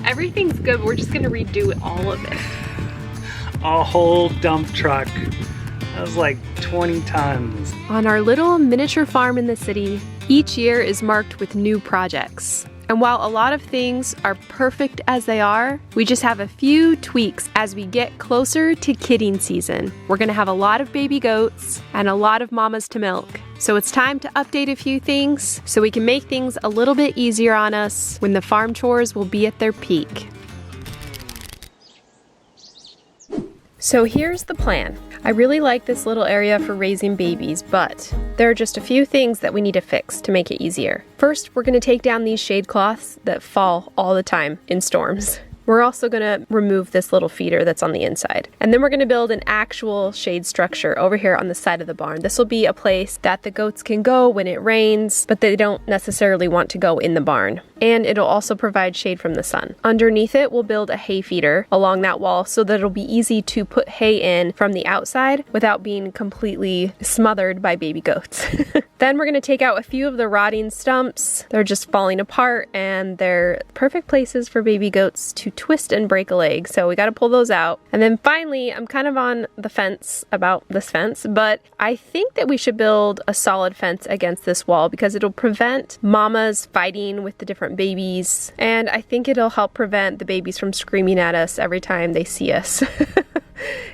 Everything's good. We're just gonna redo all of it. A whole dump truck. That was like 20 tons. On our little miniature farm in the city, each year is marked with new projects. And while a lot of things are perfect as they are, we just have a few tweaks as we get closer to kidding season. We're gonna have a lot of baby goats and a lot of mamas to milk. So it's time to update a few things so we can make things a little bit easier on us when the farm chores will be at their peak. So here's the plan. I really like this little area for raising babies, but there are just a few things that we need to fix to make it easier. First, we're gonna take down these shade cloths that fall all the time in storms. We're also gonna remove this little feeder that's on the inside. And then we're gonna build an actual shade structure over here on the side of the barn. This will be a place that the goats can go when it rains, but they don't necessarily want to go in the barn. And it'll also provide shade from the sun. Underneath it, we'll build a hay feeder along that wall so that it'll be easy to put hay in from the outside without being completely smothered by baby goats. Then we're gonna take out a few of the rotting stumps. They're just falling apart and they're perfect places for baby goats to twist and break a leg, so we got to pull those out. And then finally, I'm kind of on the fence about this fence, but I think that we should build a solid fence against this wall because it'll prevent mamas fighting with the different babies, and I think it'll help prevent the babies from screaming at us every time they see us.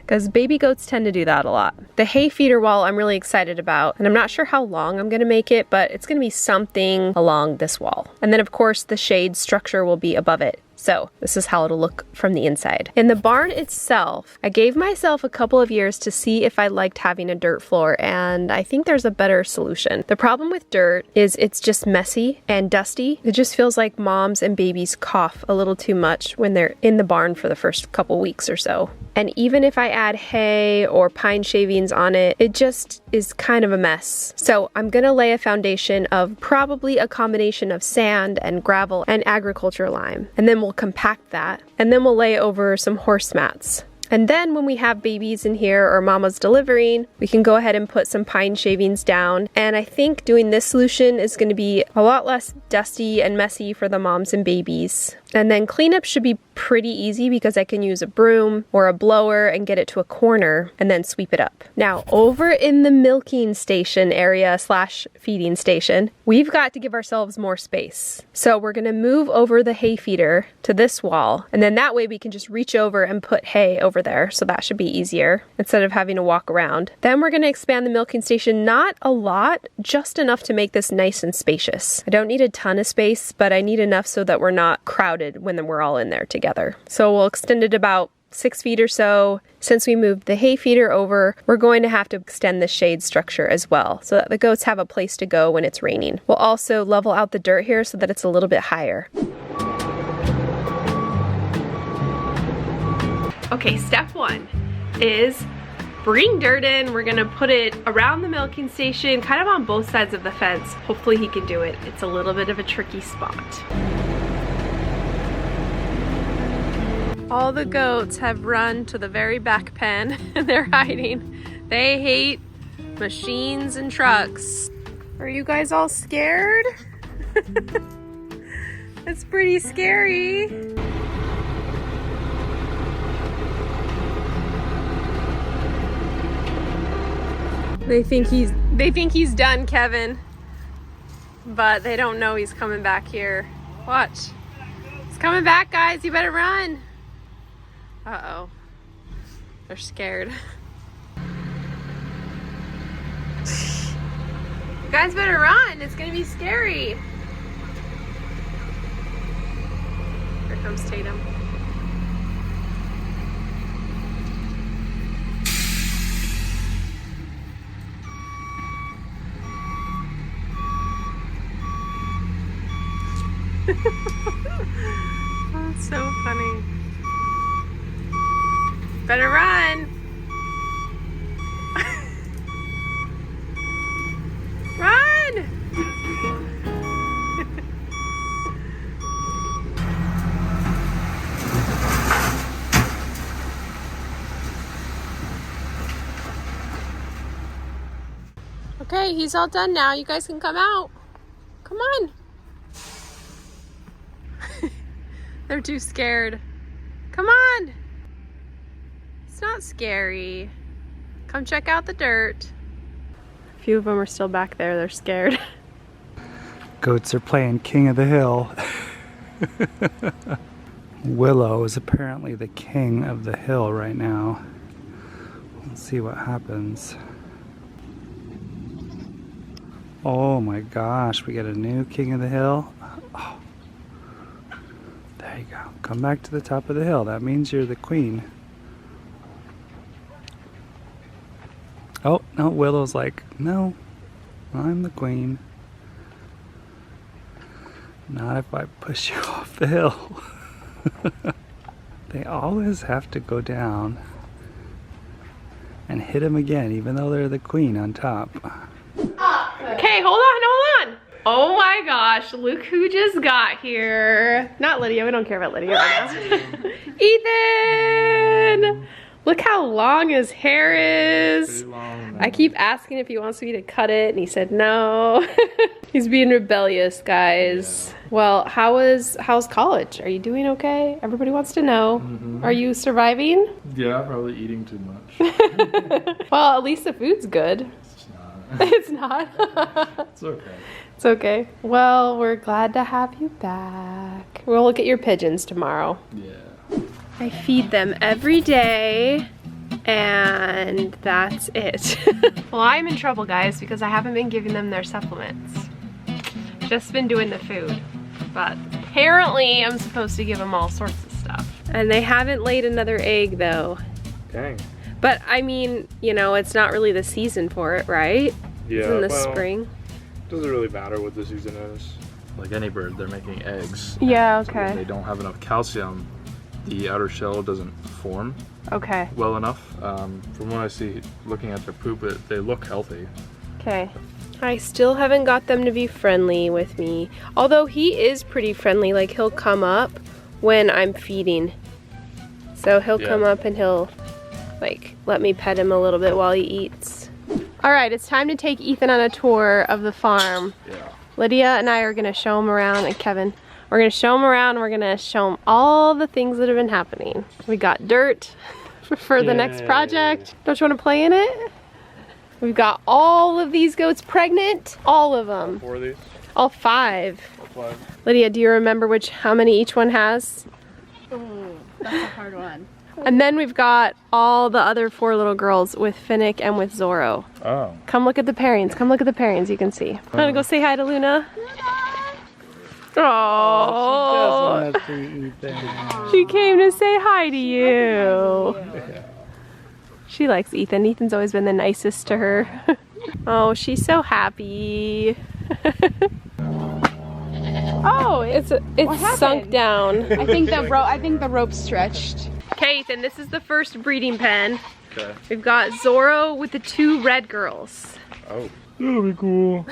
Because baby goats tend to do that a lot. The hay feeder wall I'm really excited about, and I'm not sure how long I'm gonna make it, but it's gonna be something along this wall. And then of course the shade structure will be above it. So this is how it'll look from the inside. In the barn itself, I gave myself a couple of years to see if I liked having a dirt floor, and I think there's a better solution. The problem with dirt is it's just messy and dusty. It just feels like moms and babies cough a little too much when they're in the barn for the first couple weeks or so. And even if I add hay or pine shavings on it, it just is kind of a mess. So I'm gonna lay a foundation of probably a combination of sand and gravel and agriculture lime. And then we'll compact that. And then we'll lay over some horse mats. And then when we have babies in here or mama's delivering, we can go ahead and put some pine shavings down. And I think doing this solution is going to be a lot less dusty and messy for the moms and babies. And then cleanup should be pretty easy because I can use a broom or a blower and get it to a corner and then sweep it up. Now over in the milking station area slash feeding station, we've got to give ourselves more space. So we're going to move over the hay feeder to this wall, and then that way we can just reach over and put hay over there. So that should be easier instead of having to walk around. Then we're going to expand the milking station, not a lot, just enough to make this nice and spacious. I don't need a ton of space, but I need enough so that we're not crowded when we're all in there together. So we'll extend it about 6 feet or so. Since we moved the hay feeder over, we're going to have to extend the shade structure as well so that the goats have a place to go when it's raining. We'll also level out the dirt here so that it's a little bit higher. Okay, step 1 is bring dirt in. We're gonna put it around the milking station, kind of on both sides of the fence. Hopefully he can do it. It's a little bit of a tricky spot. All the goats have run to the very back pen and they're hiding. They hate machines and trucks. Are you guys all scared? It's pretty scary. They think he's done, Kevin. But they don't know he's coming back here. Watch. He's coming back, guys. You better run. Uh-oh. They're scared. You guys better run. It's gonna be scary. Here comes Tatum. That's so funny. Better run. Run! Okay, he's all done now. You guys can come out. Come on. They're too scared. Come on. It's not scary. Come check out the dirt. A few of them are still back there. They're scared. Goats are playing King of the Hill. Willow is apparently the king of the hill right now. Let's see what happens. Oh my gosh, we got a new king of the hill. Oh. There you go. Come back to the top of the hill. That means you're the queen. Oh, no, Willow's like, no, I'm the queen. Not if I push you off the hill. They always have to go down and hit him again, even though they're the queen on top. Okay, hold on. Oh my gosh, look who just got here. Not Lydia, we don't care about Lydia right now. Ethan! Look how long his hair is. Pretty long, I keep asking if he wants me to cut it, and he said no. He's being rebellious, guys. Yeah. Well, how's college? Are you doing okay? Everybody wants to know. Are you surviving? Yeah, probably eating too much. Well, at least the food's good. It's not. It's not? It's okay. It's okay. Well, we're glad to have you back. We'll look at your pigeons tomorrow. Yeah. I feed them every day, and that's it. Well, I'm in trouble, guys, because I haven't been giving them their supplements. Just been doing the food. But apparently, I'm supposed to give them all sorts of stuff. And they haven't laid another egg, though. Dang. But, I mean, you know, it's not really the season for it, right? Yeah, it's in the spring. Doesn't really matter what the season is. Like any bird, they're making eggs. Yeah, So okay. if they don't have enough calcium, the outer shell doesn't form Okay. well enough. From what I see, looking at their poop, they look healthy. Okay. I still haven't got them to be friendly with me. Although he is pretty friendly, like he'll come up when I'm feeding. So he'll come up and he'll like let me pet him a little bit while he eats. All right, it's time to take Ethan on a tour of the farm. Yeah. Lydia and I are gonna show him around, and Kevin. We're gonna show him around, and we're gonna show him all the things that have been happening. We got dirt for the next project. Don't you wanna play in it? We've got all of these goats pregnant, all of them. 4 of these? All 5. All 5. Lydia, do you remember how many each one has? Oh, that's a hard one. And then we've got all the other 4 little girls with Finnick and with Zorro. Oh. Come look at the pairings. Come look at the pairings. You can see. Wanna go say hi to Luna? Oh, she came to say hi to you. She likes Ethan. Ethan's always been the nicest to her. Oh, she's so happy. Oh, it's sunk down. I think the rope stretched. Okay, Ethan, this is the first breeding pen. Okay. We've got Zorro with the 2 red girls. Oh. That'll be cool.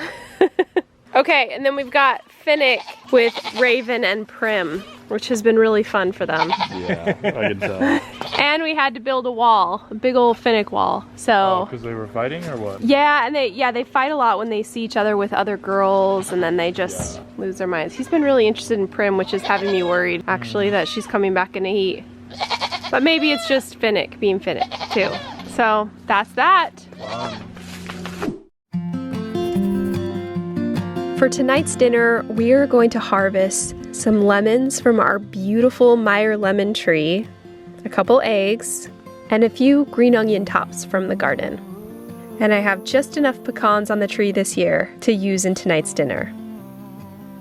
Okay, and then we've got Finnick with Raven and Prim, which has been really fun for them. Yeah, I can tell. And we had to build a wall, a big old Finnick wall. So because they were fighting or what? yeah, and they fight a lot when they see each other with other girls, and then they just lose their minds. He's been really interested in Prim, which is having me worried actually that she's coming back in a heat. But maybe it's just Finnick being Finnick too. So that's that. Wow. For tonight's dinner, we are going to harvest some lemons from our beautiful Meyer lemon tree, a couple eggs, and a few green onion tops from the garden. And I have just enough pecans on the tree this year to use in tonight's dinner.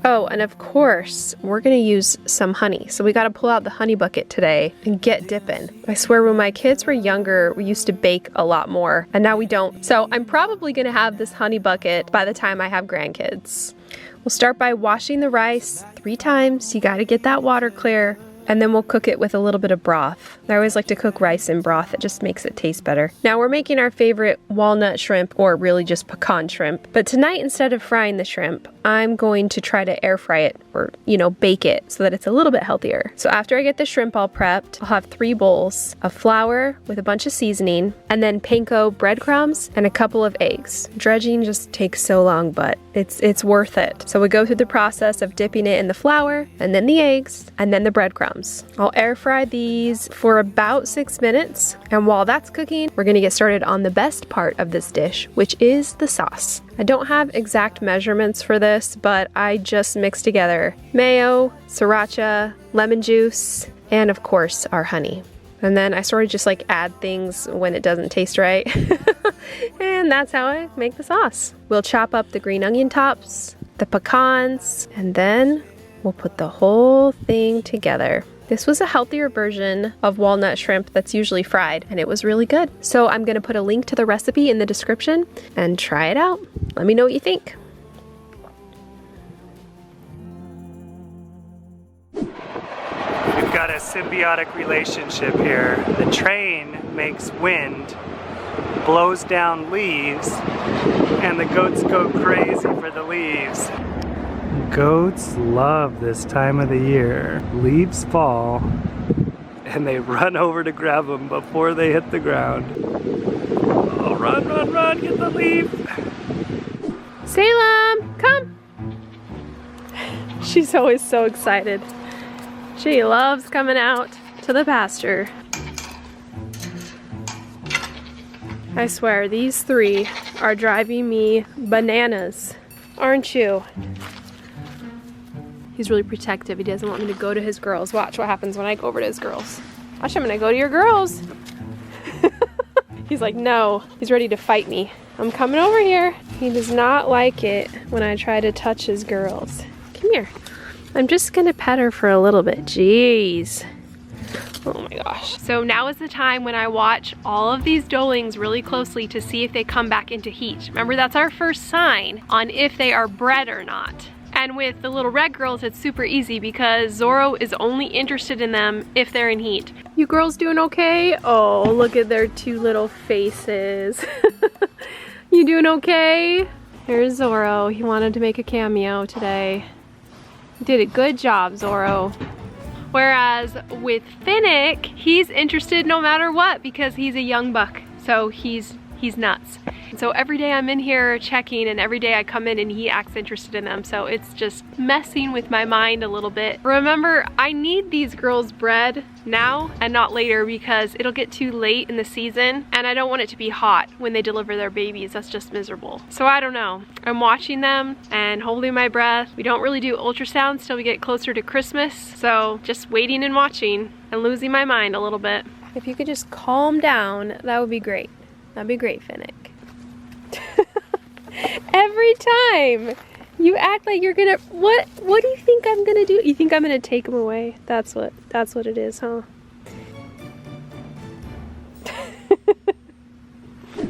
Oh, and of course, we're gonna use some honey. So we gotta pull out the honey bucket today and get dipping. I swear when my kids were younger, we used to bake a lot more, and now we don't. So I'm probably gonna have this honey bucket by the time I have grandkids. We'll start by washing the rice 3 times. You gotta get that water clear. And then we'll cook it with a little bit of broth. I always like to cook rice in broth. It just makes it taste better. Now we're making our favorite walnut shrimp, or really just pecan shrimp. But tonight, instead of frying the shrimp, I'm going to try to air fry it or, you know, bake it so that it's a little bit healthier. So after I get the shrimp all prepped, I'll have 3 bowls of flour with a bunch of seasoning and then panko breadcrumbs and a couple of eggs. Dredging just takes so long, but it's worth it. So we go through the process of dipping it in the flour and then the eggs and then the breadcrumbs. I'll air fry these for about 6 minutes. And while that's cooking, we're gonna get started on the best part of this dish, which is the sauce. I don't have exact measurements for this, but I just mixed together mayo, sriracha, lemon juice, and of course our honey. And then I sort of just like add things when it doesn't taste right. And that's how I make the sauce. We'll chop up the green onion tops, the pecans, and then we'll put the whole thing together. This was a healthier version of walnut shrimp that's usually fried, and it was really good. So I'm gonna put a link to the recipe in the description and try it out. Let me know what you think. We've got a symbiotic relationship here. The train makes wind, blows down leaves, and the goats go crazy for the leaves. Goats love this time of the year. Leaves fall, and they run over to grab them before they hit the ground. Oh, run, run, run, get the leaf. Salem, come. She's always so excited. She loves coming out to the pasture. I swear, these 3 are driving me bananas, aren't you? He's really protective. He doesn't want me to go to his girls. Watch what happens when I go over to his girls. Watch, I'm gonna go to your girls. He's like, no. He's ready to fight me. I'm coming over here. He does not like it when I try to touch his girls. Come here. I'm just gonna pet her for a little bit. Jeez. Oh my gosh. So now is the time when I watch all of these doelings really closely to see if they come back into heat. Remember, that's our first sign on if they are bred or not. And with the little red girls, it's super easy because Zorro is only interested in them if they're in heat. You girls doing okay? Oh, look at their 2 little faces. You doing okay? Here's Zorro. He wanted to make a cameo today. You did a good job, Zorro. Whereas with Finnick, he's interested no matter what because he's a young buck. So he's nuts. So every day I'm in here checking, and every day I come in and he acts interested in them. So it's just messing with my mind a little bit. Remember, I need these girls bred now and not later because it'll get too late in the season and I don't want it to be hot when they deliver their babies. That's just miserable. So I don't know. I'm watching them and holding my breath. We don't really do ultrasounds till we get closer to Christmas. So just waiting and watching and losing my mind a little bit. If you could just calm down, that would be great. That'd be great, Finnick. Every time you act like you're gonna, what do you think I'm gonna do? You think I'm gonna take him away? That's what it is, huh?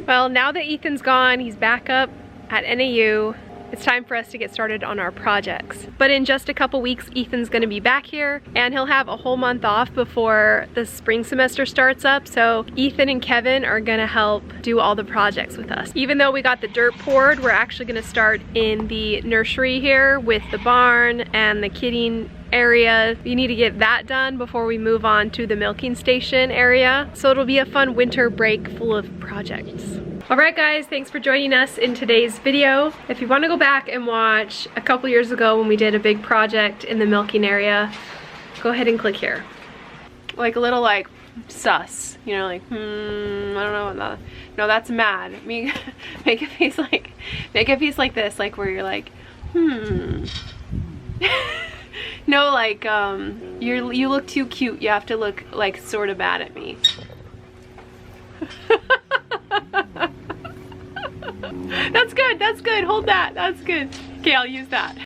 Well, now that Ethan's gone, he's back up at NAU. It's time for us to get started on our projects. But in just a couple weeks, Ethan's gonna be back here and he'll have a whole month off before the spring semester starts up. So Ethan and Kevin are gonna help do all the projects with us. Even though we got the dirt poured, we're actually gonna start in the nursery here with the barn and the kidding area. You need to get that done before we move on to the milking station area. So it'll be a fun winter break full of projects. Alright guys, thanks for joining us in today's video. If you want to go back and watch a couple years ago when we did a big project in the milking area, go ahead and click here. Like a little like sus, you know, like I don't know, no, that's mad. Make a face like this, like where you're like no, like you look too cute. You have to look like sort of mad at me. That's good, hold that, that's good. Okay, I'll use that.